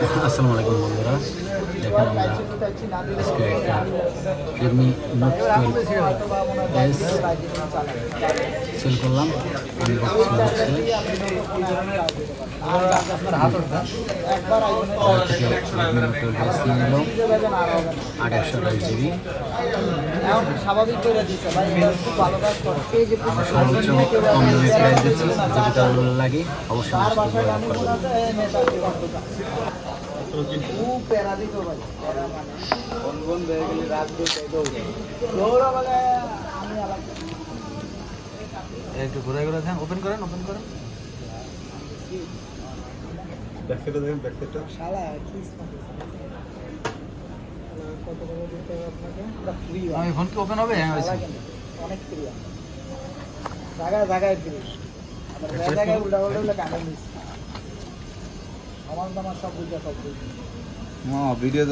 আসসালামু আলাইকুম বন্ধুরা, দেখেন আমরা আজকে একটা রেডমি নোট 12S সেল করলাম। আনবক্সিং হচ্ছে রেডমি নোট 12S নিয়ে নিল 8/128GB। সর্বোচ্চ কম দামে প্রাইস দিচ্ছি, যদি কারো ভালো লাগে অবশ্যই একটু ঘুরে ঘুরে দেন। ওপেন করেন ব্যাকসাইডটা দেখেন, ব্যাকসাইডটা আমি ফোন কি ওপেন হবে? হ্যাঁ হয়েছে। অনেক ফ্রি জায়গায় জায়গায় ফ্রি, জায়গায় উল্টা উল্টা কানে মিস। আমার সব বুঝা সব ভিডিও